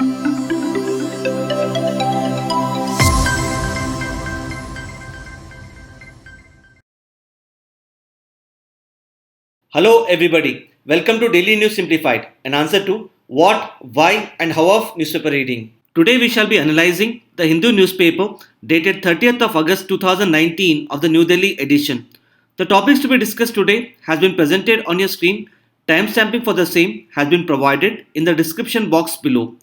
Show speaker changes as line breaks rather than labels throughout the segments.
Hello everybody, welcome to Daily News Simplified, an answer to what, why and how of newspaper reading. Today we shall be analyzing the Hindu newspaper dated 30th of August 2019 of the New Delhi edition. The topics to be discussed today has been presented on your screen. Timestamping for the same has been provided in the description box below.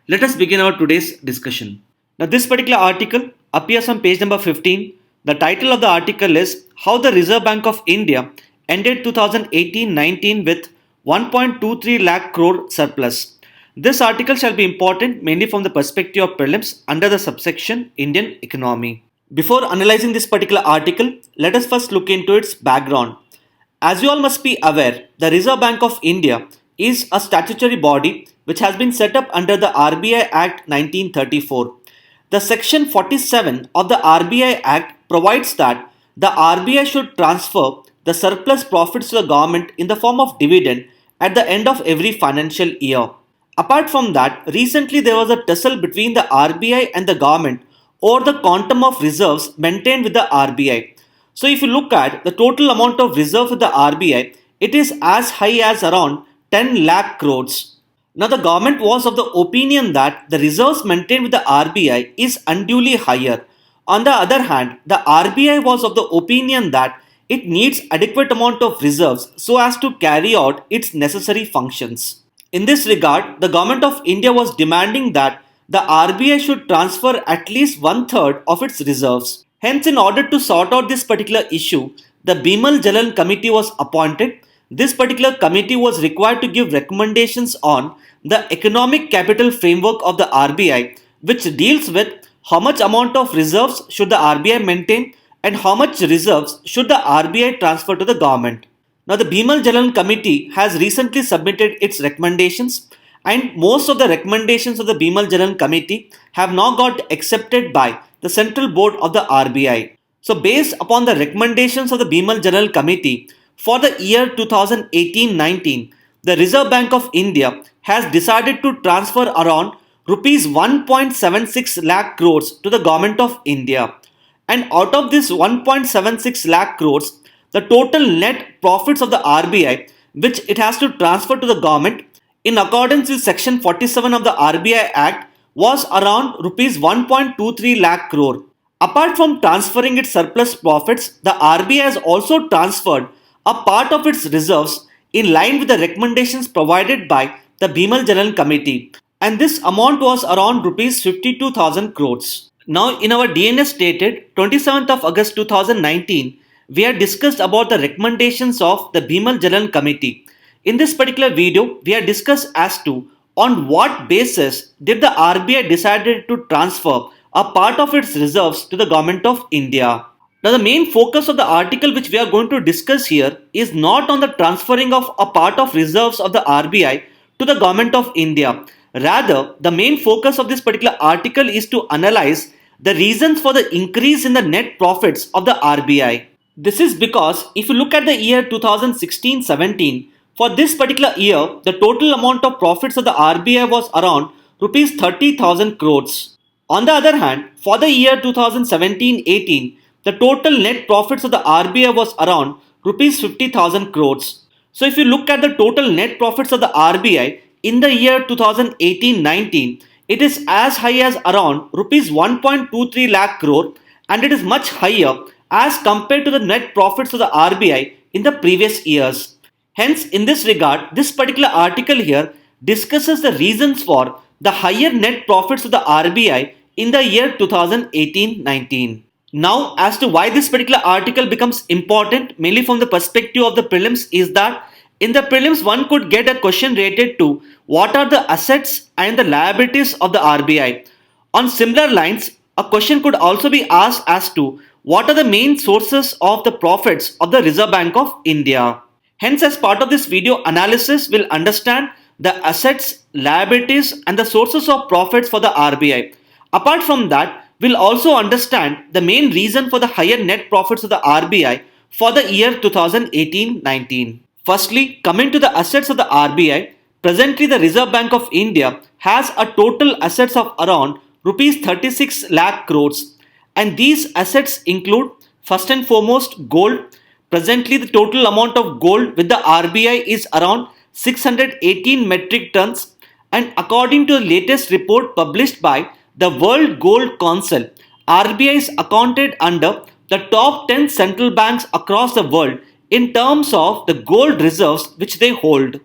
Let us begin our today's discussion. Now this particular article appears on page number 15. The title of the article is How the Reserve Bank of India ended 2018-19 with 1.23 lakh crore surplus. This article shall be important mainly from the perspective of prelims under the subsection Indian economy. Before analyzing this particular article, let us first look into its background. As you all must be aware, the Reserve Bank of India is a statutory body which has been set up under the RBI Act 1934. The section 47 of the RBI Act provides that the RBI should transfer the surplus profits to the government in the form of dividend at the end of every financial year. Apart from that, recently there was a tussle between the RBI and the government over the quantum of reserves maintained with the RBI. So if you look at the total amount of reserves with the RBI, it is as high as around 10 lakh crores. Now the government was of the opinion that the reserves maintained with the RBI is unduly higher. On the other hand, the RBI was of the opinion that it needs adequate amount of reserves so as to carry out its necessary functions. In this regard, the Government of India was demanding that the RBI should transfer at least one-third of its reserves. Hence, in order to sort out this particular issue, the Bimal Jalan Committee was appointed. This particular committee was required to give recommendations on the economic capital framework of the RBI, which deals with how much amount of reserves should the RBI maintain and how much reserves should the RBI transfer to the government. Now the Bimal Jalan Committee has recently submitted its recommendations, and most of the recommendations of the Bimal Jalan Committee have now got accepted by the Central Board of the RBI. So based upon the recommendations of the Bimal Jalan Committee, for the year 2018-19, the Reserve Bank of India has decided to transfer around rupees 1.76 lakh crores to the Government of India. And out of this 1.76 lakh crores, the total net profits of the RBI, which it has to transfer to the government in accordance with section 47 of the RBI Act, was around rupees 1.23 lakh crore. Apart from transferring its surplus profits, the RBI has also transferred a part of its reserves in line with the recommendations provided by the Bimal Jalan Committee, and this amount was around rupees 52,000 crores. Now, in our DNS dated 27th of August 2019, we had discussed about the recommendations of the Bimal Jalan Committee. In this particular video, we had discussed as to on what basis did the RBI decided to transfer a part of its reserves to the Government of India. Now, the main focus of the article which we are going to discuss here is not on the transferring of a part of reserves of the RBI to the Government of India. Rather, the main focus of this particular article is to analyze the reasons for the increase in the net profits of the RBI. This is because if you look at the year 2016-17, for this particular year, the total amount of profits of the RBI was around rupees 30,000 crores. On the other hand, for the year 2017-18, the total net profits of the RBI was around rupees 50,000 crores. So if you look at the total net profits of the RBI in the year 2018-19, it is as high as around rupees 1.23 lakh crore, and it is much higher as compared to the net profits of the RBI in the previous years. Hence, in this regard, this particular article here discusses the reasons for the higher net profits of the RBI in the year 2018-19. Now, as to why this particular article becomes important, mainly from the perspective of the prelims, is that in the prelims, one could get a question related to what are the assets and the liabilities of the RBI. On similar lines, a question could also be asked as to what are the main sources of the profits of the Reserve Bank of India. Hence, as part of this video analysis, we'll understand the assets, liabilities and the sources of profits for the RBI. Apart from that, we'll also understand the main reason for the higher net profits of the RBI for the year 2018-19. Firstly, coming to the assets of the RBI, Presently, the Reserve Bank of India has a total assets of around rupees 36 lakh crores, and these assets include first and foremost gold. Presently, the total amount of gold with the RBI is around 618 metric tons, and according to the latest report published by the World Gold Council, RBI is accounted under the top 10 central banks across the world in terms of the gold reserves which they hold.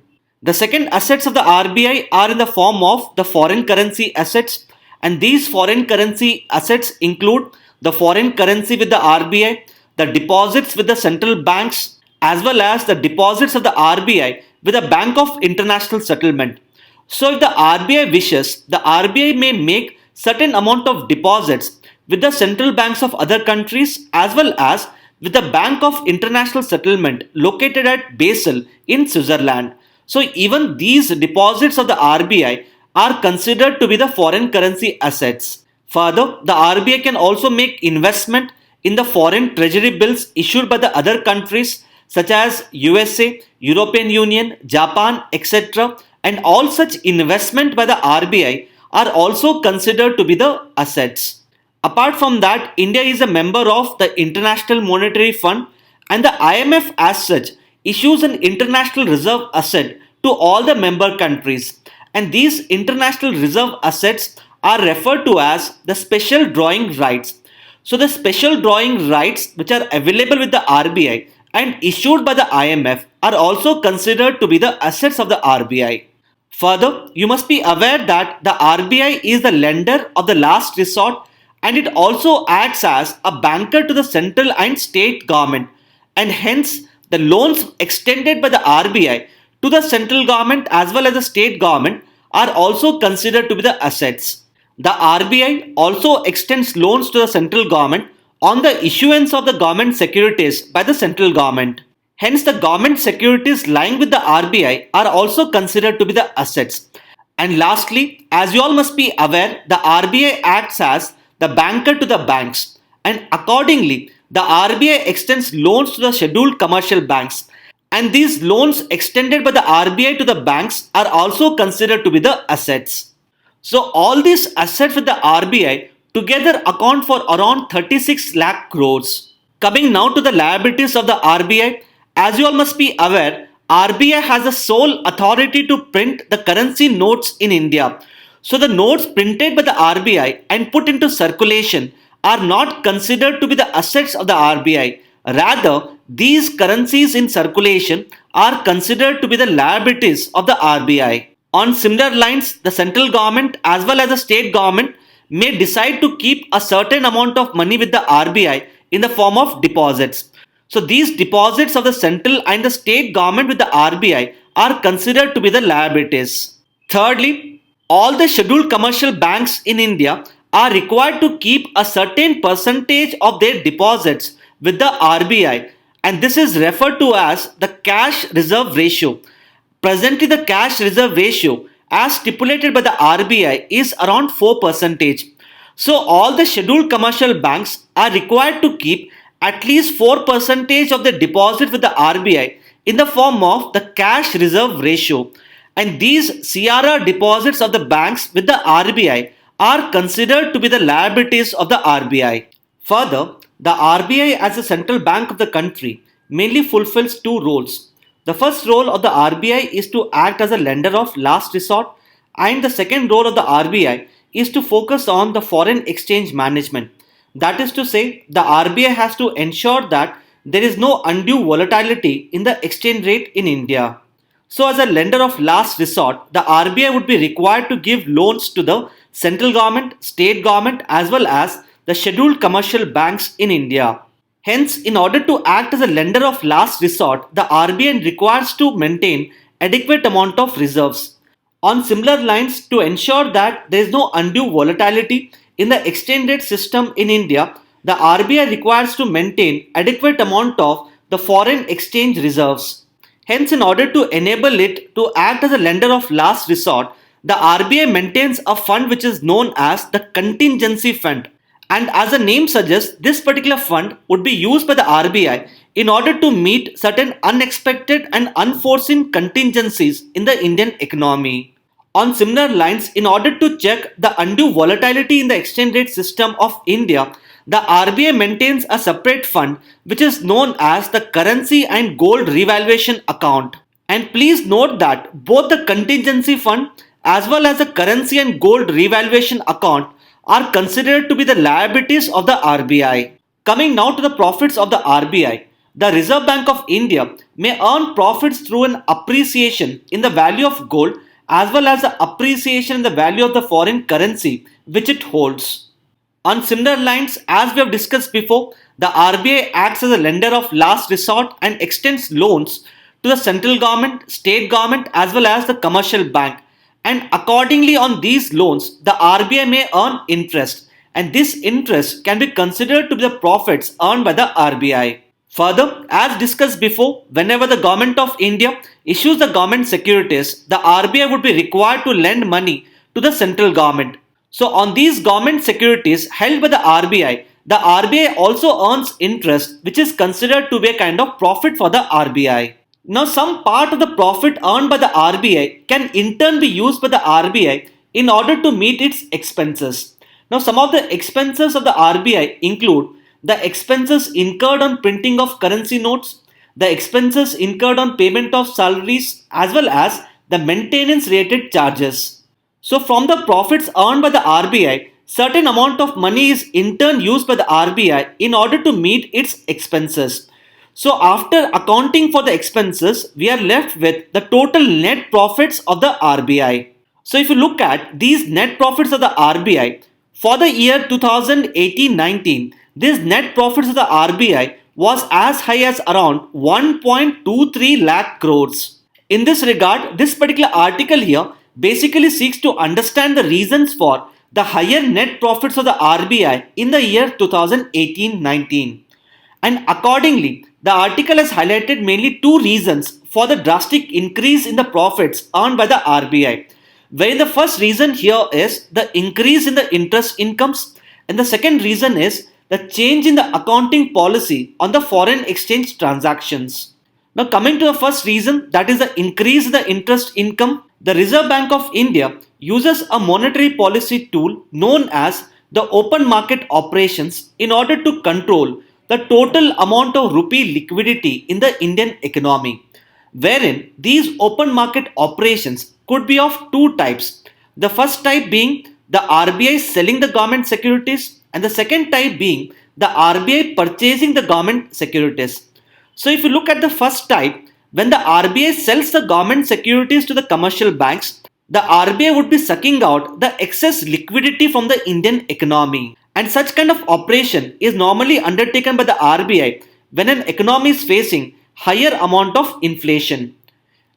The second assets of the RBI are in the form of the foreign currency assets, and these foreign currency assets include the foreign currency with the RBI, the deposits with the central banks, as well as the deposits of the RBI with the Bank of International Settlement. So if the RBI wishes, the RBI may make certain amount of deposits with the central banks of other countries as well as with the Bank of International Settlement located at Basel in Switzerland. So even these deposits of the RBI are considered to be the foreign currency assets. Further, the RBI can also make investment in the foreign treasury bills issued by the other countries such as USA, European Union, Japan, etc. And all such investment by the RBI are also considered to be the assets. Apart from that, India is a member of the International Monetary Fund, and the IMF as such issues an international reserve asset to all the member countries, and these international reserve assets are referred to as the special drawing rights. So the special drawing rights which are available with the RBI and issued by the IMF are also considered to be the assets of the RBI. Further, you must be aware that the RBI is the lender of the last resort, and it also acts as a banker to the central and state government, and hence the loans extended by the RBI to the central government as well as the state government are also considered to be the assets. The RBI also extends loans to the central government on the issuance of the government securities by the central government. Hence, the government securities lying with the RBI are also considered to be the assets. And lastly, as you all must be aware, the RBI acts as the banker to the banks, and accordingly, the RBI extends loans to the scheduled commercial banks, and these loans extended by the RBI to the banks are also considered to be the assets. So all these assets with the RBI together account for around 36 lakh crores. Coming now to the liabilities of the RBI, as you all must be aware, RBI has the sole authority to print the currency notes in India. So the notes printed by the RBI and put into circulation are not considered to be the assets of the RBI. Rather, these currencies in circulation are considered to be the liabilities of the RBI. On similar lines, the central government as well as the state government may decide to keep a certain amount of money with the RBI in the form of deposits. So these deposits of the central and the state government with the RBI are considered to be the liabilities. Thirdly, all the scheduled commercial banks in India are required to keep a certain percentage of their deposits with the RBI, and this is referred to as the cash reserve ratio. Presently, the cash reserve ratio as stipulated by the RBI is around 4%. So all the scheduled commercial banks are required to keep at least 4% of the deposit with the RBI in the form of the cash reserve ratio, and these CRR deposits of the banks with the RBI are considered to be the liabilities of the RBI. Further, the RBI as a central bank of the country mainly fulfills two roles. The first role of the RBI is to act as a lender of last resort, and the second role of the RBI is to focus on the foreign exchange management. That is to say, the RBI has to ensure that there is no undue volatility in the exchange rate in India. So as a lender of last resort, the RBI would be required to give loans to the central government, state government as well as the scheduled commercial banks in India. Hence, in order to act as a lender of last resort, the RBI requires to maintain adequate amount of reserves. On similar lines, to ensure that there is no undue volatility in the exchange rate system in India, the RBI requires to maintain adequate amount of the foreign exchange reserves. Hence, in order to enable it to act as a lender of last resort, the RBI maintains a fund which is known as the contingency fund, And as the name suggests, this particular fund would be used by the RBI in order to meet certain unexpected and unforeseen contingencies in the Indian economy. On similar lines, in order to check the undue volatility in the exchange rate system of India, the RBI maintains a separate fund which is known as the Currency and Gold Revaluation Account. And please note that both the contingency fund as well as the currency and gold revaluation account are considered to be the liabilities of the RBI. Coming now to the profits of the RBI, the Reserve Bank of India may earn profits through an appreciation in the value of gold as well as the appreciation in the value of the foreign currency which it holds. On similar lines, as we have discussed before, the RBI acts as a lender of last resort and extends loans to the central government, state government as well as the commercial bank. And accordingly on these loans, the RBI may earn interest, and this interest can be considered to be the profits earned by the RBI. Further, as discussed before, whenever the government of India issues the government securities, the RBI would be required to lend money to the central government. So on these government securities held by the RBI also earns interest, which is considered to be a kind of profit for the RBI. Now, some part of the profit earned by the RBI can in turn be used by the RBI in order to meet its expenses. Now, some of the expenses of the RBI include the expenses incurred on printing of currency notes, the expenses incurred on payment of salaries, as well as the maintenance related charges. So, from the profits earned by the RBI, certain amount of money is in turn used by the RBI in order to meet its expenses. So after accounting for the expenses, we are left with the total net profits of the RBI. So if you look at these net profits of the RBI, for the year 2018-19, these net profits of the RBI was as high as around 1.23 lakh crores. In this regard, this particular article here basically seeks to understand the reasons for the higher net profits of the RBI in the year 2018-19. And accordingly, the article has highlighted mainly two reasons for the drastic increase in the profits earned by the RBI. Where the first reason here is the increase in the interest incomes, and the second reason is the change in the accounting policy on the foreign exchange transactions. Now, coming to the first reason, that is the increase in the interest income, the Reserve Bank of India uses a monetary policy tool known as the open market operations in order to control the total amount of rupee liquidity in the Indian economy, wherein these open market operations could be of two types. The first type being the RBI selling the government securities, and the second type being the RBI purchasing the government securities. So if you look at the first type, when the RBI sells the government securities to the commercial banks, the RBI would be sucking out the excess liquidity from the Indian economy. And such kind of operation is normally undertaken by the RBI when an economy is facing higher amount of inflation.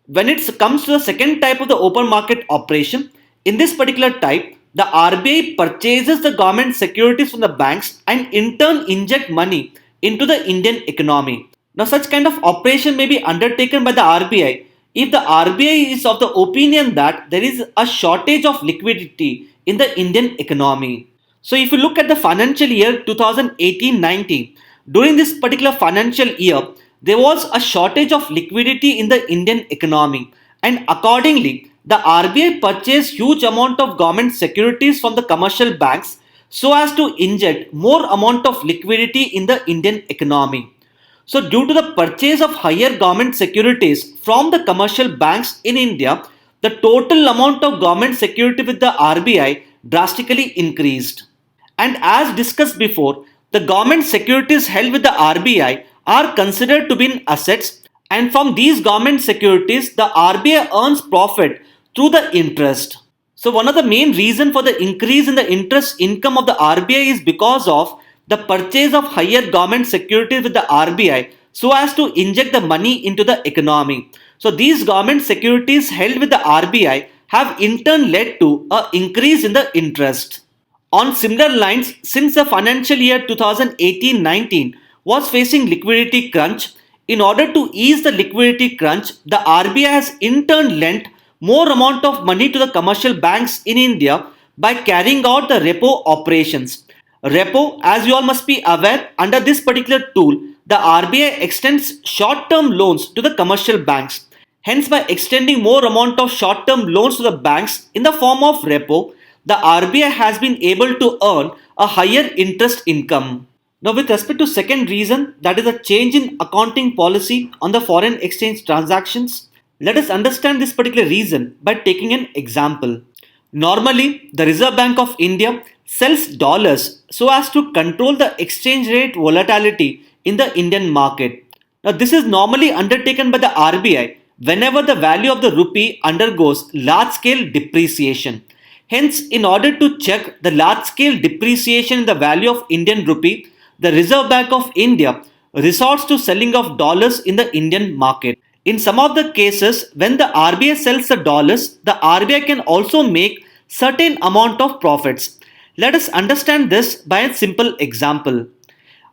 When it comes to the second type of the open market operation, in this particular type, the RBI purchases the government securities from the banks and in turn inject money into the Indian economy. Now such kind of operation may be undertaken by the RBI if the RBI is of the opinion that there is a shortage of liquidity in the Indian economy. So if you look at the financial year 2018-19, during this particular financial year, there was a shortage of liquidity in the Indian economy, and accordingly, the RBI purchased huge amount of government securities from the commercial banks so as to inject more amount of liquidity in the Indian economy. So due to the purchase of higher government securities from the commercial banks in India, the total amount of government security with the RBI drastically increased. And as discussed before, the government securities held with the RBI are considered to be assets, and from these government securities, the RBI earns profit through the interest. So one of the main reasons for the increase in the interest income of the RBI is because of the purchase of higher government securities with the RBI so as to inject the money into the economy. So these government securities held with the RBI have in turn led to an increase in the interest. On similar lines, since the financial year 2018-19 was facing liquidity crunch, in order to ease the liquidity crunch, the RBI has in turn lent more amount of money to the commercial banks in India by carrying out the repo operations. Repo, as you all must be aware, under this particular tool, the RBI extends short-term loans to the commercial banks. Hence, by extending more amount of short-term loans to the banks in the form of repo, the RBI has been able to earn a higher interest income. Now, with respect to second reason, that is a change in accounting policy on the foreign exchange transactions, let us understand this particular reason by taking an example. Normally, the Reserve Bank of India sells dollars so as to control the exchange rate volatility in the Indian market. Now, this is normally undertaken by the RBI whenever the value of the rupee undergoes large scale depreciation. Hence, in order to check the large scale depreciation in the value of Indian rupee, the Reserve Bank of India resorts to selling of dollars in the Indian market. In some of the cases, when the RBI sells the dollars, the RBI can also make certain amount of profits. Let us understand this by a simple example.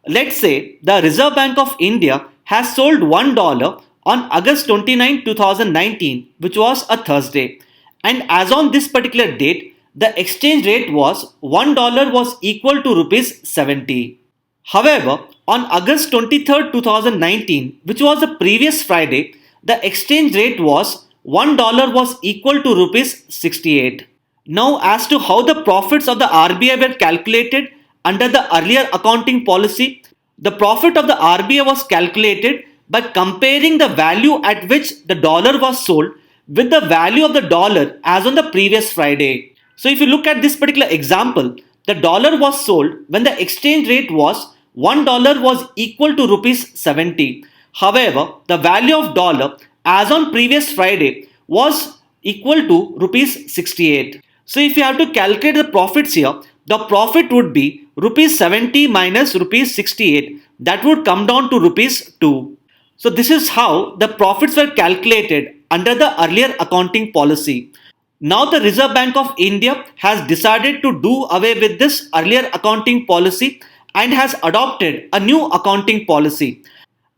Let's say the Reserve Bank of India has sold $1 on August 29, 2019, which was a Thursday. And as on this particular date, the exchange rate was $1 was equal to rupees 70. However, on August 23rd, 2019, which was the previous Friday, the exchange rate was $1 was equal to rupees 68. Now, as to how the profits of the RBI were calculated under the earlier accounting policy, the profit of the RBI was calculated by comparing the value at which the dollar was sold with the value of the dollar as on the previous Friday. So, if you look at this particular example, the dollar was sold when the exchange rate was $1 was equal to rupees 70. However, the value of dollar as on previous Friday was equal to rupees 68. So if you have to calculate the profits here, the profit would be rupees 70 minus rupees 68. That would come down to rupees 2. So this is how the profits were calculated under the earlier accounting policy. Now the Reserve Bank of India has decided to do away with this earlier accounting policy and has adopted a new accounting policy.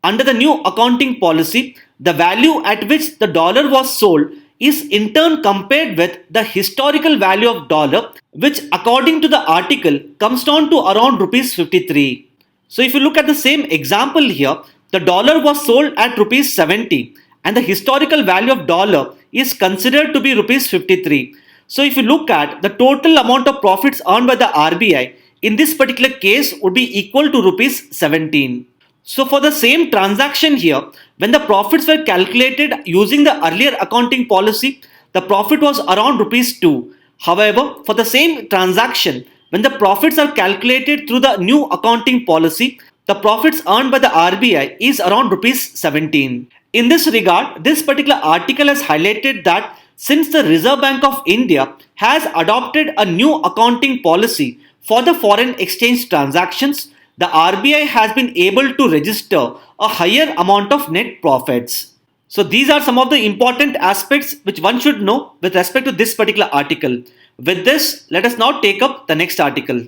Under the new accounting policy, the value at which the dollar was sold is in turn compared with the historical value of dollar, which according to the article comes down to around rupees 53. So if you look at the same example here, the dollar was sold at rupees 70 and the historical value of dollar is considered to be rupees 53. So if you look at the total amount of profits earned by the RBI, in this particular case would be equal to rupees 17. So for the same transaction here, when the profits were calculated using the earlier accounting policy, the profit was around rupees 2. However, for the same transaction, when the profits are calculated through the new accounting policy, the profits earned by the RBI is around rupees 17. In this regard, this particular article has highlighted that since the Reserve Bank of India has adopted a new accounting policy for the foreign exchange transactions, the RBI has been able to register a higher amount of net profits. So these are some of the important aspects which one should know with respect to this particular article. With this, let us now take up the next article.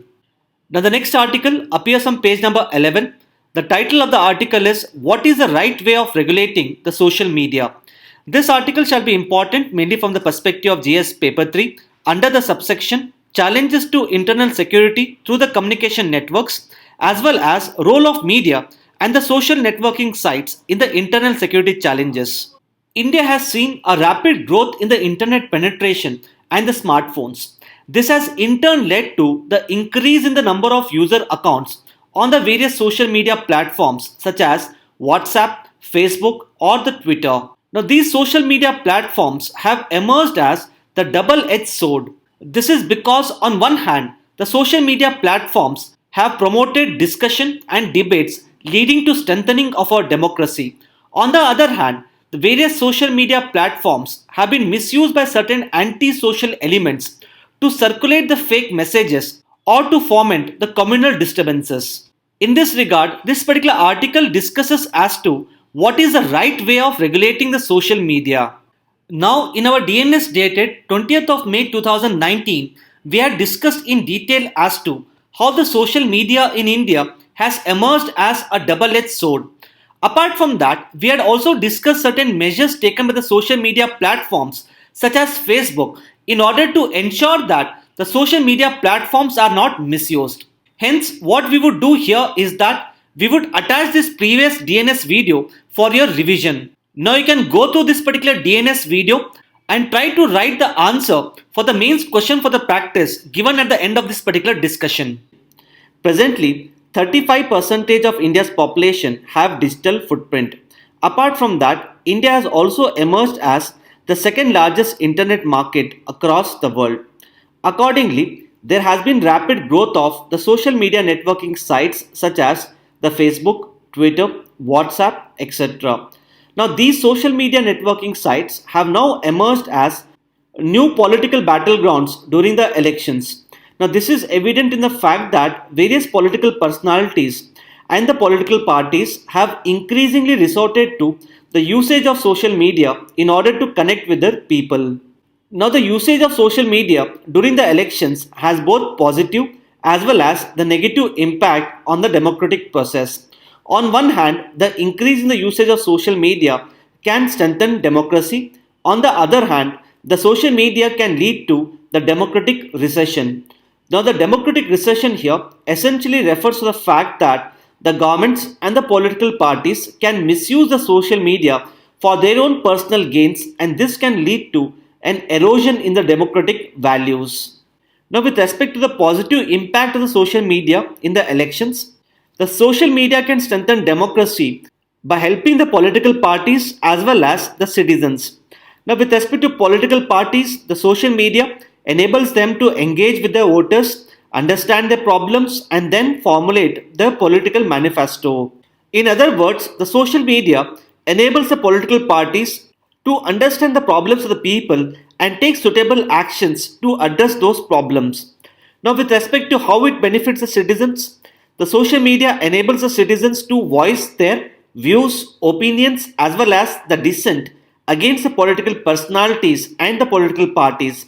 Now the next article appears on page number 11. The title of the article is "What is the right way of regulating the social media?" This article shall be important mainly from the perspective of GS paper 3 under the subsection Challenges to Internal Security through the Communication Networks, as well as role of media and the social networking sites in the internal security challenges. India has seen a rapid growth in the internet penetration and the smartphones. This has in turn led to the increase in the number of user accounts on the various social media platforms such as WhatsApp, Facebook or the Twitter. Now these social media platforms have emerged as the double-edged sword. This is because on one hand, the social media platforms have promoted discussion and debates leading to strengthening of our democracy. On the other hand, the various social media platforms have been misused by certain anti-social elements to circulate the fake messages or to foment the communal disturbances. In this regard, this particular article discusses as to what is the right way of regulating the social media. Now, in our DNS dated 20th of May 2019, we had discussed in detail as to how the social media in India has emerged as a double-edged sword. Apart from that, we had also discussed certain measures taken by the social media platforms such as Facebook in order to ensure that the social media platforms are not misused. Hence, what we would do here is that we would attach this previous DNS video for your revision. Now you can go through this particular DNS video and try to write the answer for the mains question for the practice given at the end of this particular discussion. Presently, 35% of India's population have digital footprint. Apart from that, India has also emerged as the second largest internet market across the world. Accordingly, there has been rapid growth of the social media networking sites such as the Facebook, Twitter, WhatsApp, etc. Now, these social media networking sites have now emerged as new political battlegrounds during the elections. Now, this is evident in the fact that various political personalities and the political parties have increasingly resorted to the usage of social media in order to connect with their people. Now, the usage of social media during the elections has both positive as well as the negative impact on the democratic process. On one hand, the increase in the usage of social media can strengthen democracy. On the other hand, the social media can lead to the democratic recession. Now, the democratic recession here essentially refers to the fact that the governments and the political parties can misuse the social media for their own personal gains, and this can lead to an erosion in the democratic values. Now, with respect to the positive impact of the social media in the elections, the social media can strengthen democracy by helping the political parties as well as the citizens. Now, with respect to political parties, the social media enables them to engage with their voters, understand their problems, and then formulate their political manifesto. In other words, the social media enables the political parties to understand the problems of the people and take suitable actions to address those problems. Now, with respect to how it benefits the citizens, the social media enables the citizens to voice their views, opinions, as well as the dissent against the political personalities and the political parties.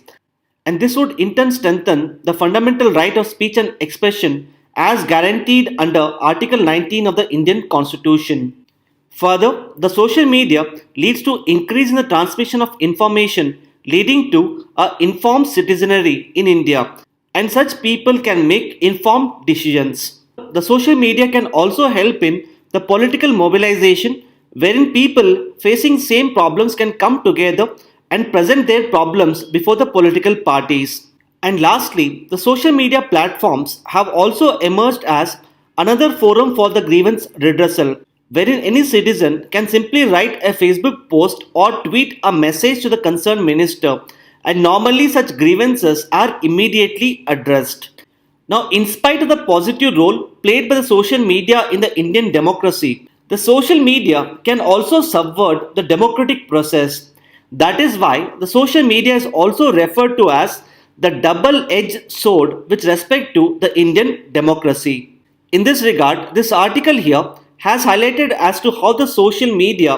And this would in turn strengthen the fundamental right of speech and expression as guaranteed under Article 19 of the Indian Constitution. Further, the social media leads to increase in the transmission of information leading to a informed citizenry in India, and such people can make informed decisions. The social media can also help in the political mobilization wherein people facing same problems can come together and present their problems before the political parties. And lastly, the social media platforms have also emerged as another forum for the grievance redressal, wherein any citizen can simply write a Facebook post or tweet a message to the concerned minister, and normally such grievances are immediately addressed. Now, in spite of the positive role played by the social media in the Indian democracy, the social media can also subvert the democratic process. That is why the social media is also referred to as the double-edged sword with respect to the Indian democracy. In this regard, this article here has highlighted as to how the social media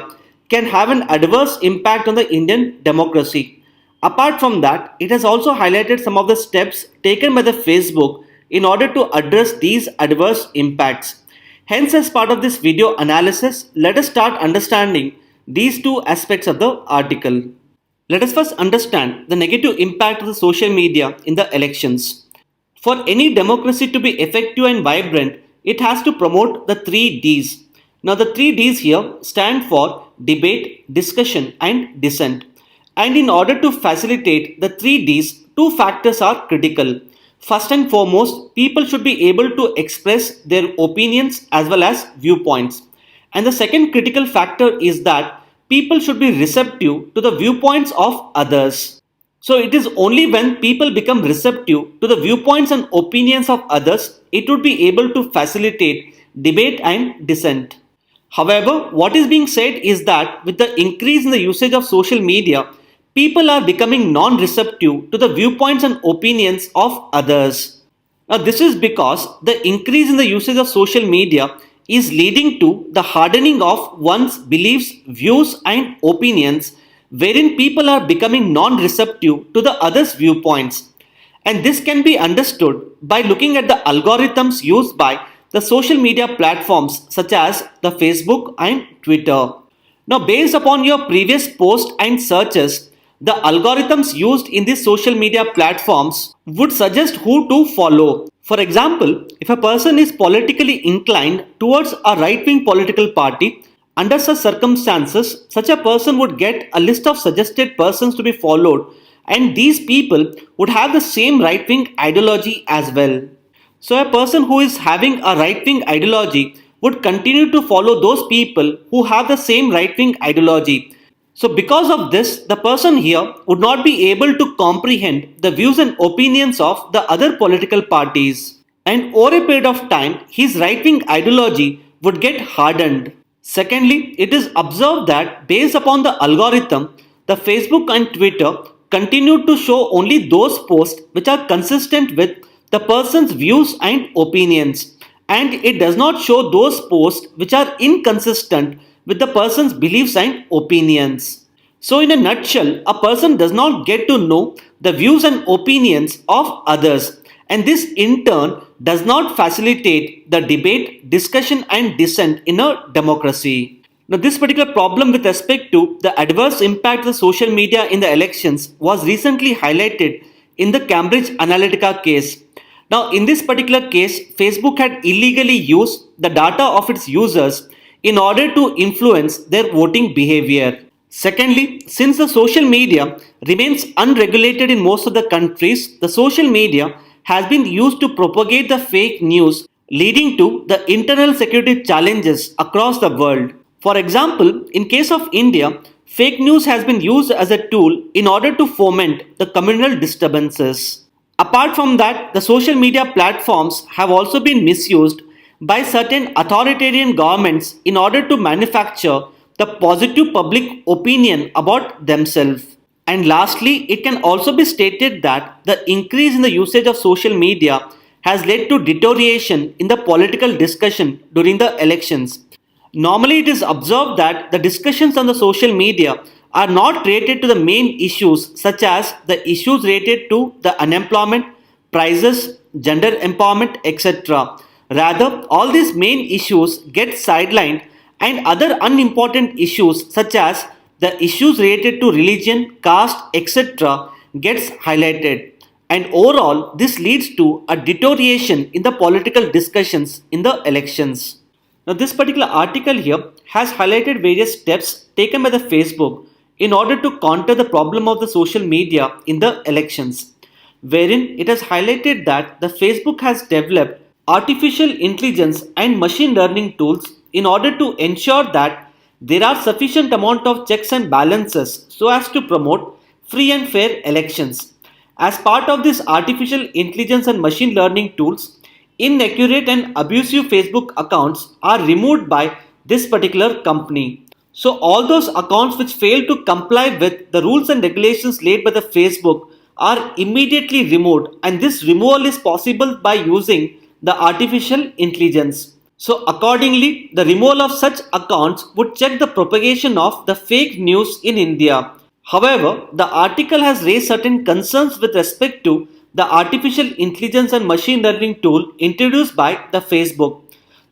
can have an adverse impact on the Indian democracy. Apart from that, it has also highlighted some of the steps taken by the Facebook in order to address these adverse impacts. Hence, as part of this video analysis, let us start understanding these two aspects of the article. Let us first understand the negative impact of the social media in the elections. For any democracy to be effective and vibrant, it has to promote the 3 Ds. Now, the 3 Ds here stand for debate, discussion, and dissent. And in order to facilitate the 3 Ds, two factors are critical. First and foremost, people should be able to express their opinions as well as viewpoints. And the second critical factor is that people should be receptive to the viewpoints of others. So it is only when people become receptive to the viewpoints and opinions of others, it would be able to facilitate debate and dissent. However, what is being said is that with the increase in the usage of social media, people are becoming non-receptive to the viewpoints and opinions of others. Now, this is because the increase in the usage of social media is leading to the hardening of one's beliefs, views, and opinions, wherein people are becoming non-receptive to the other's viewpoints. And this can be understood by looking at the algorithms used by the social media platforms such as the Facebook and Twitter. Now, based upon your previous posts and searches, the algorithms used in these social media platforms would suggest who to follow. For example, if a person is politically inclined towards a right-wing political party, under such circumstances, such a person would get a list of suggested persons to be followed, and these people would have the same right-wing ideology as well. So, a person who is having a right-wing ideology would continue to follow those people who have the same right-wing ideology. So, because of this, the person here would not be able to comprehend the views and opinions of the other political parties. And over a period of time, his right wing ideology would get hardened. Secondly, it is observed that based upon the algorithm, the Facebook and Twitter continue to show only those posts which are consistent with the person's views and opinions, and it does not show those posts which are inconsistent with the person's beliefs and opinions. So, in a nutshell, a person does not get to know the views and opinions of others, and this in turn does not facilitate the debate, discussion, and dissent in a democracy. Now, this particular problem with respect to the adverse impact of social media in the elections was recently highlighted in the Cambridge Analytica case. Now, in this particular case, Facebook had illegally used the data of its users in order to influence their voting behavior. Secondly, since the social media remains unregulated in most of the countries, the social media has been used to propagate the fake news, leading to the internal security challenges across the world. For example, in case of India, fake news has been used as a tool in order to foment the communal disturbances. Apart from that, the social media platforms have also been misused by certain authoritarian governments in order to manufacture the positive public opinion about themselves. And lastly, it can also be stated that the increase in the usage of social media has led to deterioration in the political discussion during the elections. Normally, it is observed that the discussions on the social media are not related to the main issues such as the issues related to the unemployment, prices, gender empowerment, etc. Rather, all these main issues get sidelined and other unimportant issues such as the issues related to religion, caste, etc. gets highlighted. And overall, this leads to a deterioration in the political discussions in the elections. Now, this particular article here has highlighted various steps taken by the Facebook in order to counter the problem of the social media in the elections, wherein it has highlighted that the Facebook has developed artificial intelligence and machine learning tools in order to ensure that there are sufficient amount of checks and balances so as to promote free and fair elections. As part of this artificial intelligence and machine learning tools, inaccurate and abusive Facebook accounts are removed by this particular company. So all those accounts which fail to comply with the rules and regulations laid by the Facebook are immediately removed, and this removal is possible by using the artificial intelligence. So accordingly, the removal of such accounts would check the propagation of the fake news in India. However, the article has raised certain concerns with respect to the artificial intelligence and machine learning tool introduced by the Facebook.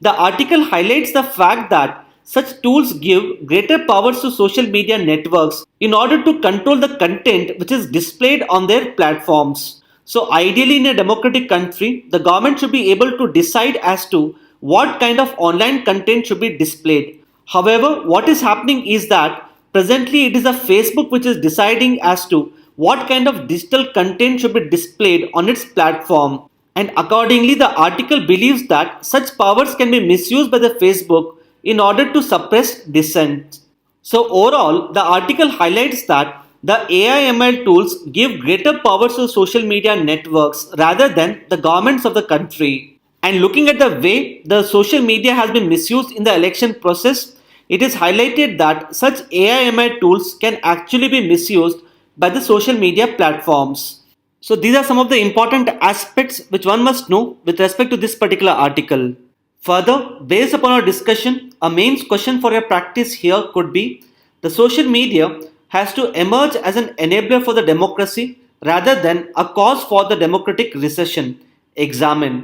The article highlights the fact that such tools give greater powers to social media networks in order to control the content which is displayed on their platforms. So ideally, in a democratic country, the government should be able to decide as to what kind of online content should be displayed. However, what is happening is that presently it is a Facebook which is deciding as to what kind of digital content should be displayed on its platform. And accordingly, the article believes that such powers can be misused by the Facebook in order to suppress dissent. So overall, the article highlights that the AI/ML tools give greater powers to social media networks rather than the governments of the country. And looking at the way the social media has been misused in the election process, it is highlighted that such AI/ML tools can actually be misused by the social media platforms. So these are some of the important aspects which one must know with respect to this particular article. Further, based upon our discussion, a main question for your practice here could be: the social media has to emerge as an enabler for the democracy rather than a cause for the democratic recession. Examine.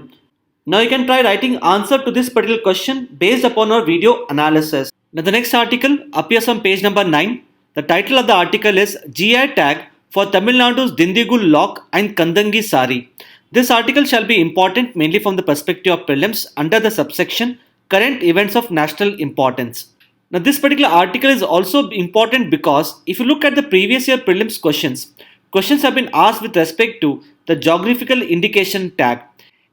Now you can try writing answer to this particular question based upon our video analysis. Now the next article appears on page number 9. The title of the article is GI tag for Tamil Nadu's Dindigul Lakh and Kandangi Saree. This article shall be important mainly from the perspective of prelims under the subsection Current Events of National Importance. Now, this particular article is also important because if you look at the previous year prelims questions, questions have been asked with respect to the geographical indication tag.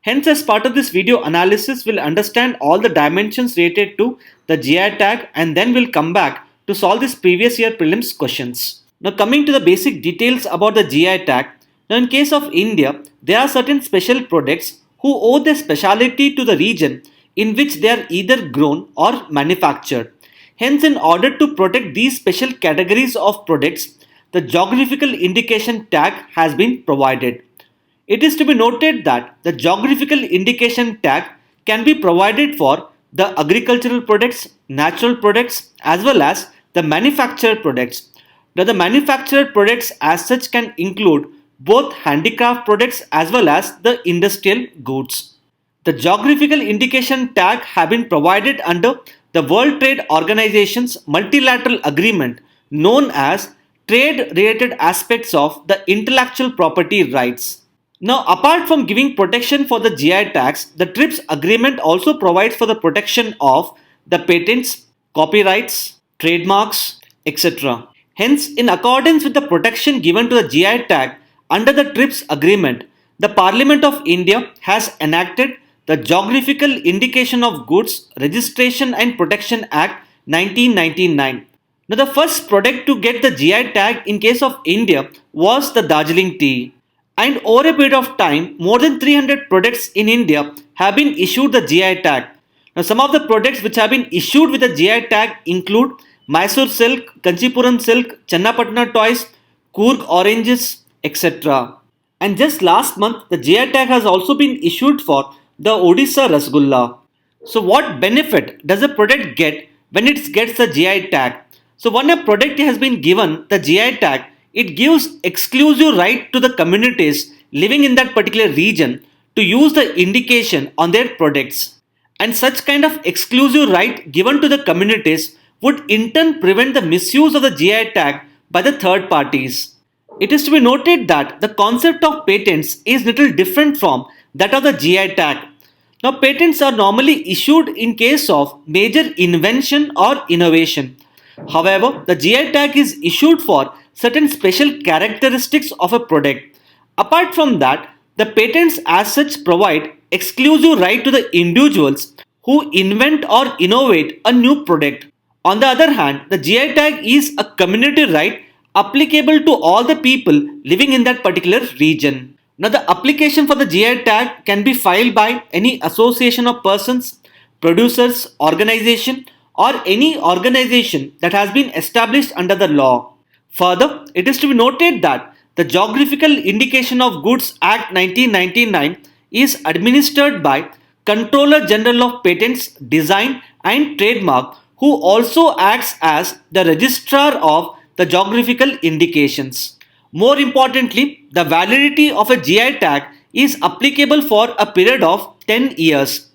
Hence, as part of this video analysis, we'll understand all the dimensions related to the GI tag and then we'll come back to solve this previous year prelims questions. Now, coming to the basic details about the GI tag. Now, in case of India, there are certain special products who owe their speciality to the region in which they are either grown or manufactured. Hence, in order to protect these special categories of products, the geographical indication tag has been provided. It is to be noted that the geographical indication tag can be provided for the agricultural products, natural products, as well as the manufactured products. Now, the manufactured products as such can include both handicraft products as well as the industrial goods. The geographical indication tag have been provided under the World Trade Organization's multilateral agreement known as trade-related aspects of the intellectual property rights. Now, apart from giving protection for the GI tags, the TRIPS agreement also provides for the protection of the patents, copyrights, trademarks, etc. Hence, in accordance with the protection given to the GI tag under the TRIPS agreement, the Parliament of India has enacted the Geographical Indication of Goods Registration and Protection Act 1999. Now, the first product to get the GI tag in case of India was the Darjeeling tea. And over a period of time, more than 300 products in India have been issued the GI tag. Now, some of the products which have been issued with the GI tag include Mysore silk, Kanchipuram silk, Channapatna toys, Coorg oranges, etc. And just last month, the GI tag has also been issued for the Odisha Rasgulla. So, what benefit does a product get when it gets the GI tag? So, when a product has been given the GI tag, it gives exclusive right to the communities living in that particular region to use the indication on their products. And such kind of exclusive right given to the communities would in turn prevent the misuse of the GI tag by the third parties. It is to be noted that the concept of patents is little different from that of the GI tag. Now, patents are normally issued in case of major invention or innovation. However, the GI tag is issued for certain special characteristics of a product. Apart from that, the patents as such provide exclusive right to the individuals who invent or innovate a new product. On the other hand, the GI tag is a community right applicable to all the people living in that particular region. Now, the application for the GI tag can be filed by any association of persons, producers, organization, or any organization that has been established under the law. Further, it is to be noted that the Geographical Indication of Goods Act 1999 is administered by Controller General of Patents, Design and Trademark, who also acts as the registrar of the geographical indications. More importantly, the validity of a GI tag is applicable for a period of 10 years.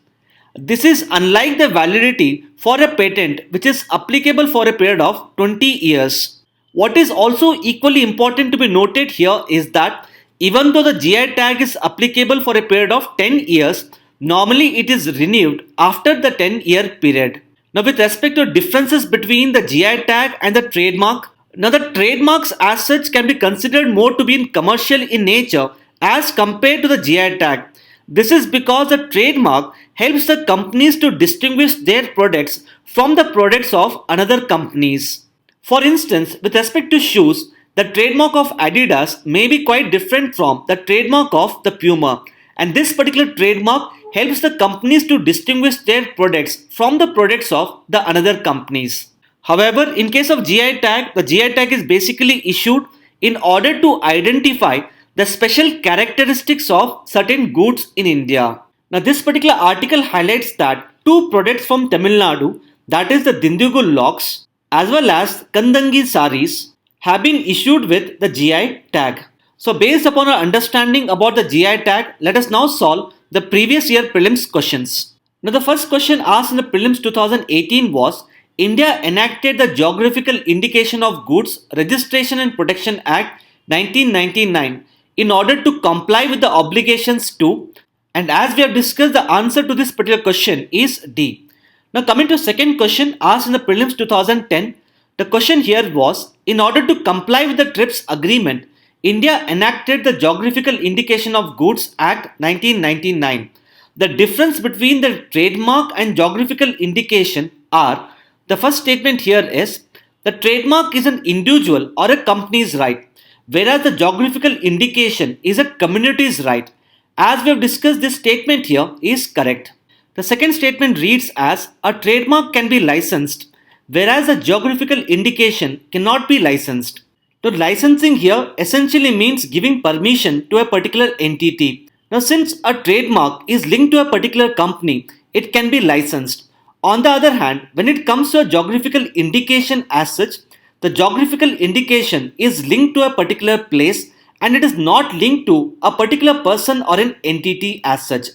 This is unlike the validity for a patent which is applicable for a period of 20 years. What is also equally important to be noted here is that even though the GI tag is applicable for a period of 10 years, normally it is renewed after the 10-year period. Now, with respect to differences between the GI tag and the trademark, now the trademarks as such can be considered more to be commercial in nature as compared to the GI tag. This is because the trademark helps the companies to distinguish their products from the products of another companies. For instance, with respect to shoes, the trademark of Adidas may be quite different from the trademark of the Puma, and this particular trademark helps the companies to distinguish their products from the products of the another companies. However, in case of GI tag, the GI tag is basically issued in order to identify the special characteristics of certain goods in India. Now, this particular article highlights that two products from Tamil Nadu, that is the Dindigul locks as well as Kandangi sarees, have been issued with the GI tag. So, based upon our understanding about the GI tag, let us now solve the previous year prelims questions. Now, the first question asked in the prelims 2018 was, India enacted the Geographical Indication of Goods Registration and Protection Act 1999 in order to comply with the obligations to, and as we have discussed, the answer to this particular question is D. Now coming to second question asked in the prelims 2010, the question here was, in order to comply with the TRIPS agreement, India enacted the Geographical Indication of Goods Act 1999. The difference between the trademark and geographical indication are, the first statement here is, the trademark is an individual or a company's right, whereas the geographical indication is a community's right. As we have discussed, this statement here is correct. The second statement reads as, a trademark can be licensed, whereas a geographical indication cannot be licensed. So licensing here essentially means giving permission to a particular entity. Now since a trademark is linked to a particular company, it can be licensed. On the other hand, when it comes to a geographical indication as such, the geographical indication is linked to a particular place and it is not linked to a particular person or an entity as such.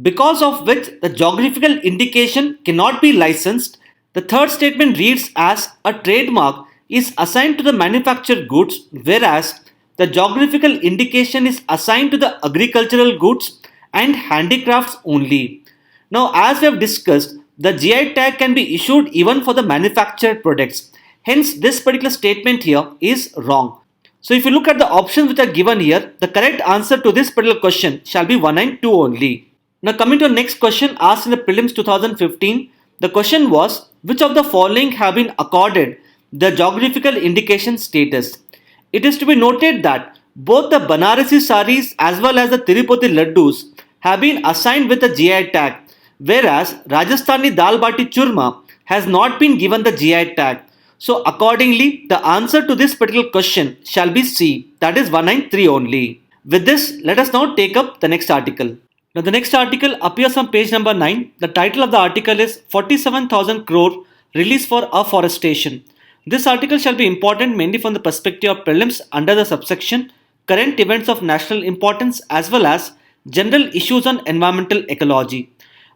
Because of which the geographical indication cannot be licensed, the third statement reads as, a trademark is assigned to the manufactured goods, whereas the geographical indication is assigned to the agricultural goods and handicrafts only. Now as we have discussed, the GI tag can be issued even for the manufactured products. Hence this particular statement here is wrong. So if you look at the options which are given here, the correct answer to this particular question shall be 1 and 2 only. Now coming to the next question asked in the prelims 2015, the question was, which of the following have been accorded the geographical indication status? It is to be noted that both the Banarasi sarees as well as the Tirupati laddus have been assigned with a GI tag, whereas Rajasthani dal bati churma has not been given the GI tag. So accordingly, the answer to this particular question shall be C, that is 1 and 3 only. With this, let us now take up the next article. Now the next article appears on page number 9. The title of the article is 47,000 crore release for afforestation. This article shall be important mainly from the perspective of prelims under the subsection current events of national importance as well as general issues on environmental ecology.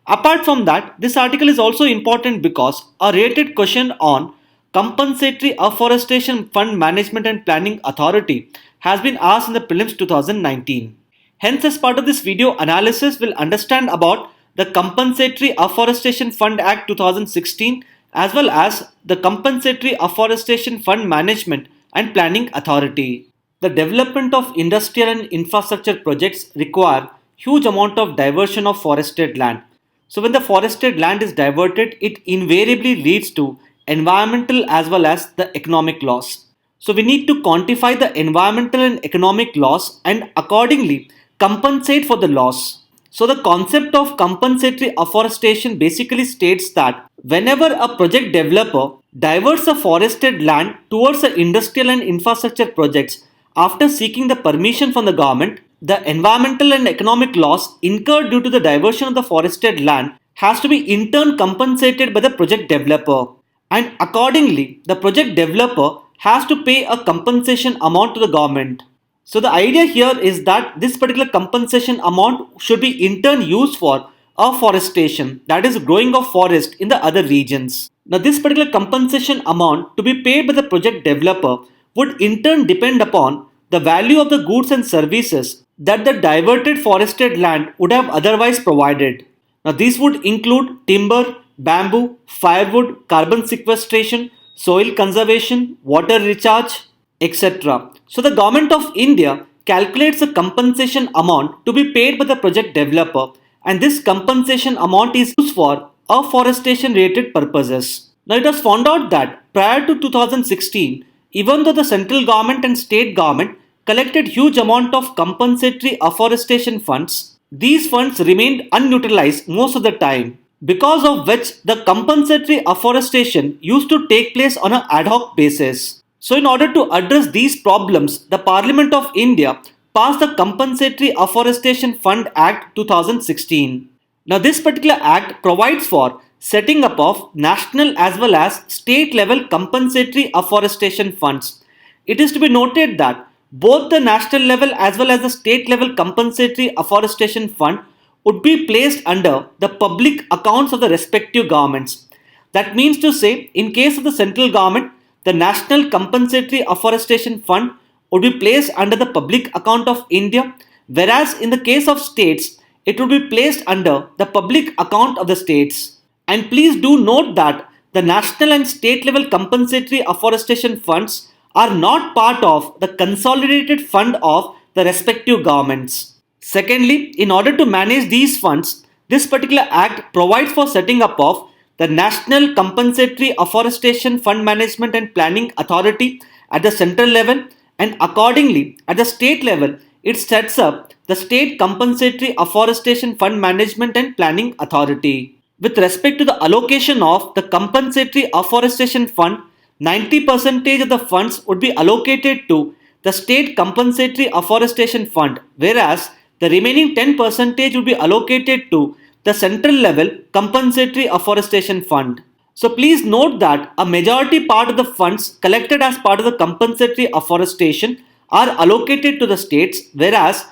Apart from that, this article is also important because a related question on compensatory afforestation fund management and planning authority has been asked in the prelims 2019. Hence, as part of this video analysis, we'll understand about the Compensatory Afforestation Fund Act 2016 as well as the Compensatory Afforestation Fund Management and Planning Authority. The development of industrial and infrastructure projects require huge amount of diversion of forested land. So when the forested land is diverted, it invariably leads to environmental as well as the economic loss. So we need to quantify the environmental and economic loss and accordingly compensate for the loss. So the concept of compensatory afforestation basically states that whenever a project developer diverts a forested land towards the industrial and infrastructure projects after seeking the permission from the government, the environmental and economic loss incurred due to the diversion of the forested land has to be in turn compensated by the project developer. And accordingly, the project developer has to pay a compensation amount to the government. So the idea here is that this particular compensation amount should be in turn used for afforestation, that is growing of forest in the other regions. Now this particular compensation amount to be paid by the project developer would in turn depend upon the value of the goods and services that the diverted forested land would have otherwise provided. Now these would include timber, bamboo, firewood, carbon sequestration, soil conservation, water recharge, etc. So the government of India calculates the compensation amount to be paid by the project developer, and this compensation amount is used for afforestation related purposes. Now it was found out that prior to 2016, even though the central government and state government collected huge amount of compensatory afforestation funds, these funds remained unutilized most of the time, because of which the compensatory afforestation used to take place on an ad hoc basis. So in order to address these problems, the Parliament of India passed the Compensatory Afforestation Fund Act 2016. Now this particular act provides for setting up of national as well as state level compensatory afforestation funds. It is to be noted that both the national level as well as the state level compensatory afforestation fund would be placed under the public accounts of the respective governments. That means to say, in case of the central government, the National Compensatory Afforestation Fund would be placed under the public account of India, whereas in the case of states, it would be placed under the public account of the states. And please do note that the national and state level compensatory afforestation funds are not part of the consolidated fund of the respective governments. Secondly, in order to manage these funds, this particular act provides for setting up of the National Compensatory Afforestation Fund Management and Planning Authority at the central level, and accordingly at the state level it sets up the State Compensatory Afforestation Fund Management and Planning Authority. With respect to the allocation of the Compensatory Afforestation Fund, 90% of the funds would be allocated to the State Compensatory Afforestation Fund, whereas the remaining 10% would be allocated to the central level Compensatory Afforestation Fund. So please note that a majority part of the funds collected as part of the compensatory afforestation are allocated to the states, whereas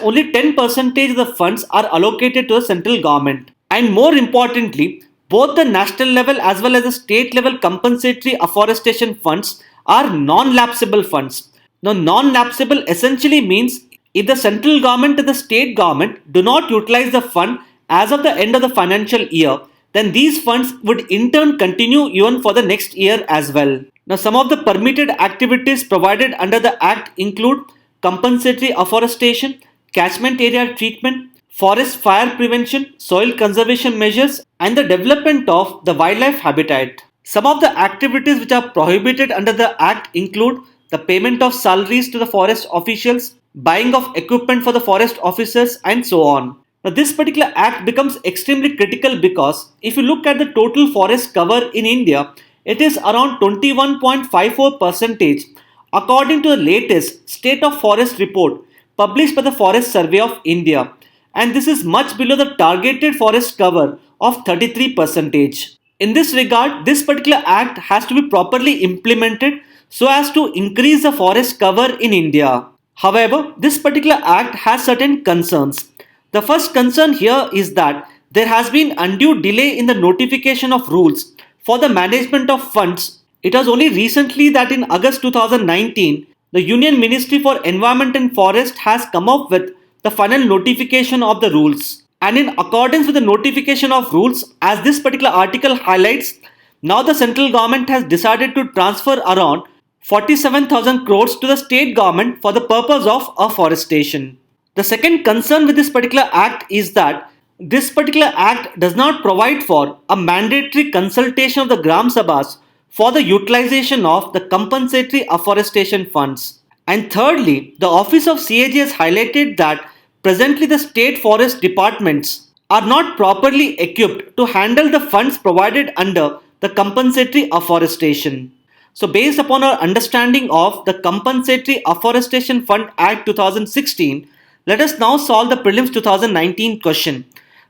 only 10% of the funds are allocated to the central government. And more importantly, both the national level as well as the state level compensatory afforestation funds are non-lapsable funds. Now, non-lapsable essentially means if the central government and the state government do not utilize the fund as of the end of the financial year, then these funds would in turn continue even for the next year as well. Now, some of the permitted activities provided under the Act include compensatory afforestation, catchment area treatment, forest fire prevention, soil conservation measures, and the development of the wildlife habitat. Some of the activities which are prohibited under the Act include the payment of salaries to the forest officials, buying of equipment for the forest officers, and so on. Now, this particular act becomes extremely critical because if you look at the total forest cover in India, it is around 21.54% according to the latest State of Forest report published by the Forest Survey of India, and this is much below the targeted forest cover of 33%. In this regard, this particular act has to be properly implemented so as to increase the forest cover in India. However, this particular act has certain concerns. The first concern here is that there has been undue delay in the notification of rules for the management of funds. It was only recently that in August 2019, the Union Ministry for Environment and Forest has come up with the final notification of the rules. And in accordance with the notification of rules, as this particular article highlights, now the central government has decided to transfer around 47,000 crores to the state government for the purpose of afforestation. The second concern with this particular act is that this particular act does not provide for a mandatory consultation of the Gram Sabhas for the utilization of the compensatory afforestation funds. And thirdly, the Office of CAG has highlighted that presently the state forest departments are not properly equipped to handle the funds provided under the compensatory afforestation. So based upon our understanding of the Compensatory Afforestation Fund Act 2016, let us now solve the prelims 2019 question.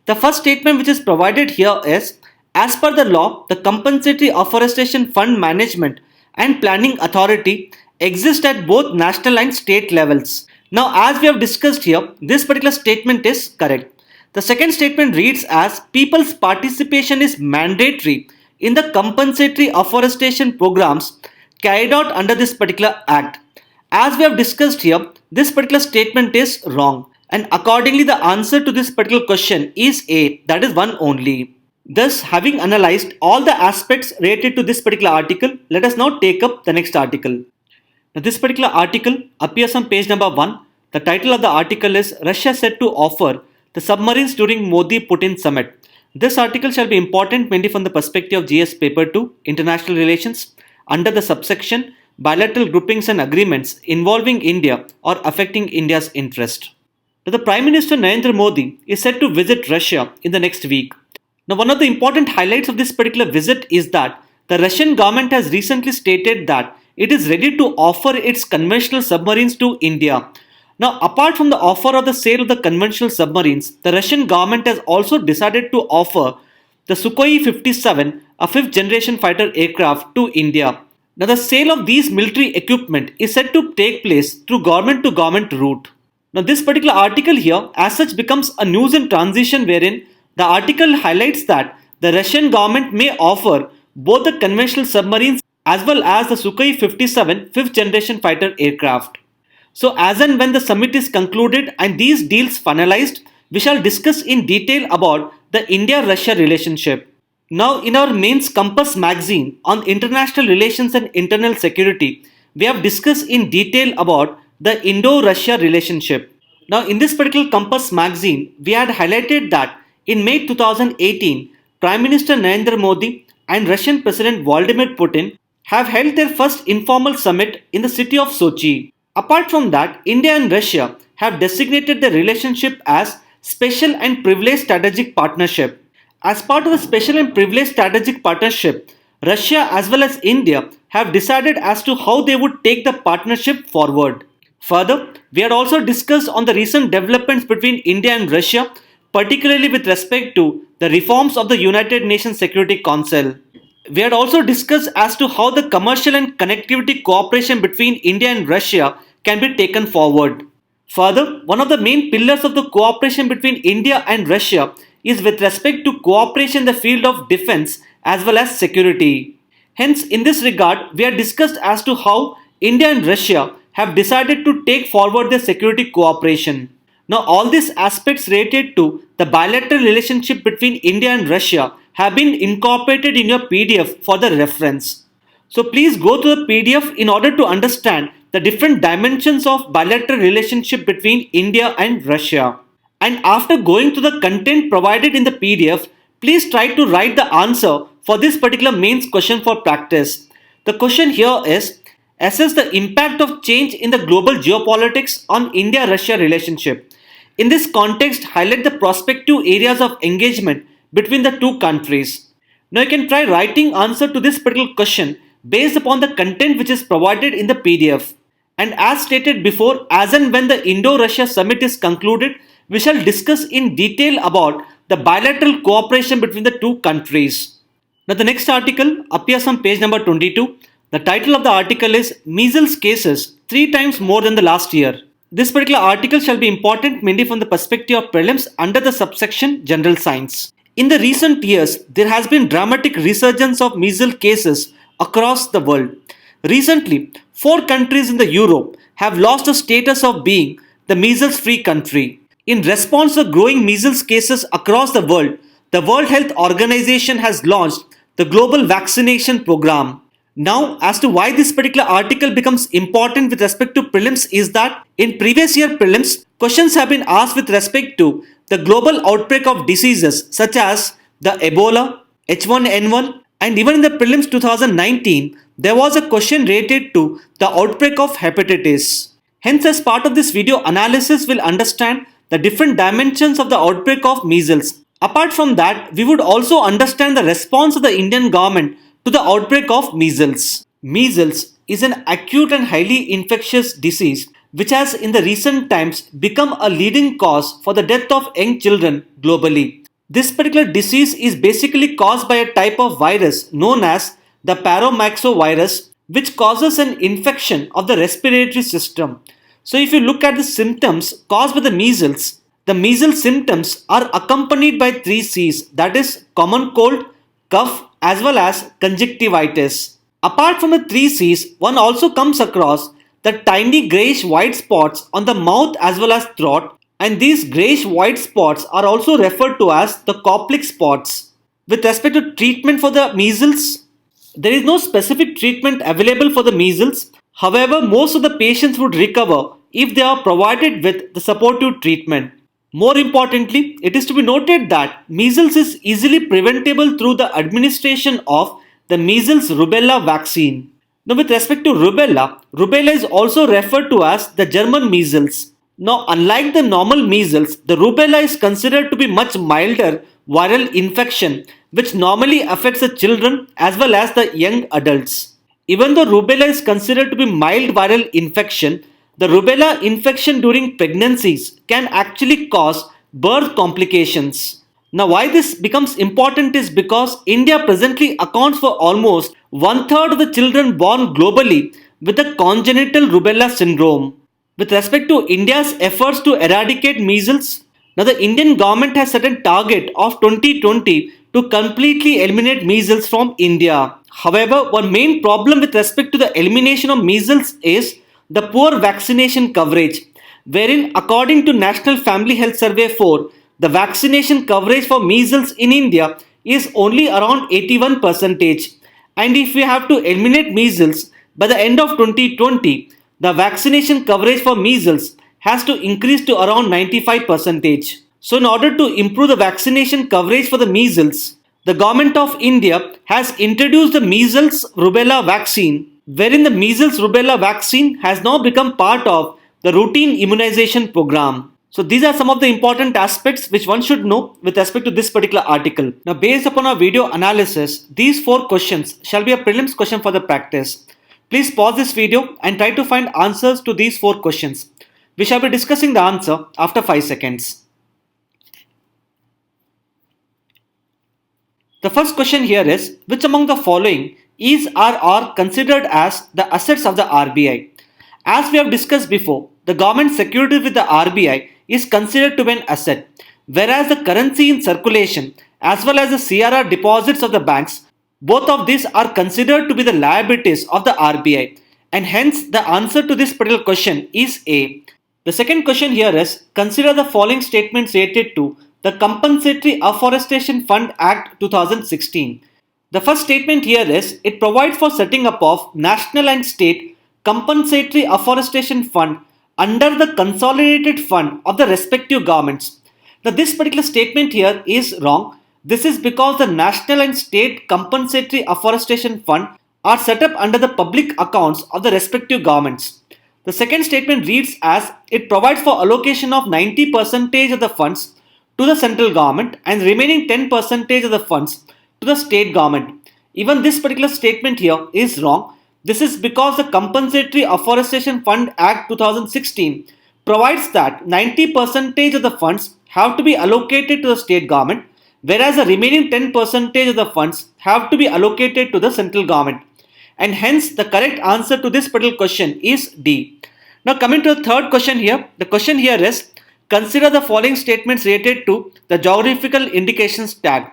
The first statement which is provided here is, as per the law, the Compensatory Afforestation Fund Management and Planning Authority exists at both national and state levels. Now, as we have discussed here, this particular statement is correct. The second statement reads as, people's participation is mandatory in the compensatory afforestation programs carried out under this particular act. As we have discussed here, this particular statement is wrong, and accordingly the answer to this particular question is A, that is one only. Thus, having analyzed all the aspects related to this particular article, let us now take up the next article. Now, this particular article appears on page number 1. The title of the article is Russia said to offer the submarines during Modi-Putin summit. This article shall be important mainly from the perspective of GS Paper 2, International Relations, under the subsection Bilateral Groupings and Agreements involving India or affecting India's interest. Now, the Prime Minister Narendra Modi is set to visit Russia in the next week. Now, one of the important highlights of this particular visit is that the Russian government has recently stated that it is ready to offer its conventional submarines to India. Now, apart from the offer of the sale of the conventional submarines, the Russian government has also decided to offer the Sukhoi 57, a fifth generation fighter aircraft, to India. Now, the sale of these military equipment is said to take place through government to government route. Now, this particular article here as such becomes a news in transition, wherein the article highlights that the Russian government may offer both the conventional submarines as well as the Sukhoi 57 fifth generation fighter aircraft. So as and when the summit is concluded and these deals finalized, we shall discuss in detail about the India-Russia relationship. Now in our mains Compass magazine on international relations and internal security, we have discussed in detail about the Indo-Russia relationship. Now in this particular Compass magazine, we had highlighted that in May 2018, Prime Minister Narendra Modi and Russian President Vladimir Putin have held their first informal summit in the city of Sochi. Apart from that, India and Russia have designated the relationship as Special and Privileged Strategic Partnership. As part of the Special and Privileged Strategic Partnership, Russia as well as India have decided as to how they would take the partnership forward. Further, we had also discussed on the recent developments between India and Russia, particularly with respect to the reforms of the United Nations Security Council. We had also discussed as to how the commercial and connectivity cooperation between India and Russia can be taken forward. Further, one of the main pillars of the cooperation between India and Russia is with respect to cooperation in the field of defense as well as security. Hence, in this regard, we had discussed as to how India and Russia have decided to take forward their security cooperation. Now, all these aspects related to the bilateral relationship between India and Russia have been incorporated in your PDF for the reference. So please go to the PDF in order to understand the different dimensions of bilateral relationship between India and Russia. And after going to the content provided in the PDF, please try to write the answer for this particular mains question for practice. The question here is, assess the impact of change in the global geopolitics on India-Russia relationship. In this context, highlight the prospective areas of engagement between the two countries. Now you can try writing answer to this particular question based upon the content which is provided in the PDF. And as stated before, as and when the Indo-Russia summit is concluded, we shall discuss in detail about the bilateral cooperation between the two countries. Now the next article appears on page number 22. The title of the article is Measles cases 3 times more than the last year. This particular article shall be important mainly from the perspective of prelims under the subsection General Science. In the recent years, there has been dramatic resurgence of measles cases across the world. Recently, 4 countries in the Europe have lost the status of being the measles-free country. In response to growing measles cases across the World Health Organization has launched the Global Vaccination Program. Now, as to why this particular article becomes important with respect to prelims is that in previous year prelims, questions have been asked with respect to the global outbreak of diseases such as the Ebola, H1N1, and even in the prelims 2019, there was a question related to the outbreak of hepatitis. Hence, as part of this video analysis, we'll understand the different dimensions of the outbreak of measles. Apart from that, we would also understand the response of the Indian government to the outbreak of measles. Measles is an acute and highly infectious disease which has in the recent times become a leading cause for the death of young children globally. This particular disease is basically caused by a type of virus known as the paramyxovirus, which causes an infection of the respiratory system. So if you look at the symptoms caused by the measles symptoms are accompanied by 3 C's, that is common cold, cough as well as conjunctivitis. Apart from the 3 C's, one also comes across the tiny greyish white spots on the mouth as well as throat, and these greyish white spots are also referred to as the Koplik spots. With respect to treatment for the measles, there is no specific treatment available for the measles. However, most of the patients would recover if they are provided with the supportive treatment. More importantly, it is to be noted that measles is easily preventable through the administration of the measles rubella vaccine. Now, with respect to rubella is also referred to as the German measles. Now, unlike the normal measles, the rubella is considered to be much milder viral infection which normally affects the children as well as the young adults. Even though rubella is considered to be mild viral infection, the rubella infection during pregnancies can actually cause birth complications. Now, why this becomes important is because India presently accounts for almost 1/3 of the children born globally with the congenital rubella syndrome. With respect to India's efforts to eradicate measles, now the Indian government has set a target of 2020 to completely eliminate measles from India. However, one main problem with respect to the elimination of measles is the poor vaccination coverage, wherein according to National Family Health Survey 4, the vaccination coverage for measles in India is only around 81%. And if we have to eliminate measles by the end of 2020, the vaccination coverage for measles has to increase to around 95%. So in order to improve the vaccination coverage for the measles, the government of India has introduced the measles rubella vaccine, wherein the measles rubella vaccine has now become part of the routine immunization program. So these are some of the important aspects which one should know with respect to this particular article. Now, based upon our video analysis, these 4 questions shall be a prelims question for the practice. Please pause this video and try to find answers to these 4 questions. We shall be discussing the answer after 5 seconds. The first question here is, which among the following is or are considered as the assets of the RBI? As we have discussed before, the government security with the RBI is considered to be an asset, whereas the currency in circulation as well as the CRR deposits of the banks, both of these are considered to be the liabilities of the RBI, and hence the answer to this particular question is A. The second question here is, consider the following statements related to the Compensatory Afforestation Fund Act 2016. The first statement here is, it provides for setting up of national and state compensatory afforestation fund under the consolidated fund of the respective governments. Now this particular statement here is wrong. This is because the national and state compensatory afforestation fund are set up under the public accounts of the respective governments. The second statement reads as, it provides for allocation of 90% of the funds to the central government and remaining 10% of the funds to the state government. Even this particular statement here is wrong. This is because the Compensatory Afforestation Fund Act 2016 provides that 90% of the funds have to be allocated to the state government, whereas the remaining 10% of the funds have to be allocated to the central government. And hence the correct answer to this particular question is D. Now coming to the third question here, the question here is, consider the following statements related to the geographical indications tag.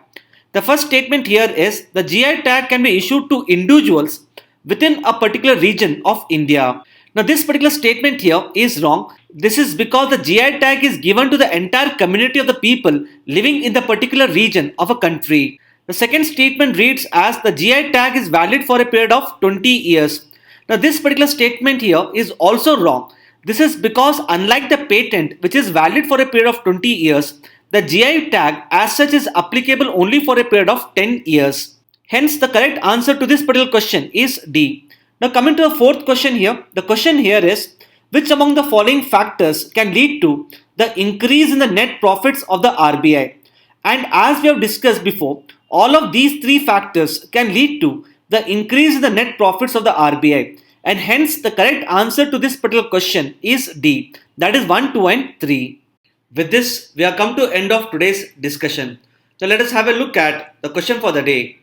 The first statement here is, the GI tag can be issued to individuals within a particular region of India. Now this particular statement here is wrong. This is because the GI tag is given to the entire community of the people living in the particular region of a country. The second statement reads as, the GI tag is valid for a period of 20 years. Now this particular statement here is also wrong. This is because unlike the patent, which is valid for a period of 20 years, the GI tag as such is applicable only for a period of 10 years. Hence the correct answer to this particular question is D. Now coming to the fourth question here, the question here is, which among the following factors can lead to the increase in the net profits of the RBI? And as we have discussed before, all of these 3 factors can lead to the increase in the net profits of the RBI. And hence the correct answer to this particular question is D. That is 1, 2 and 3. With this, we have come to end of today's discussion. Now let us have a look at the question for the day.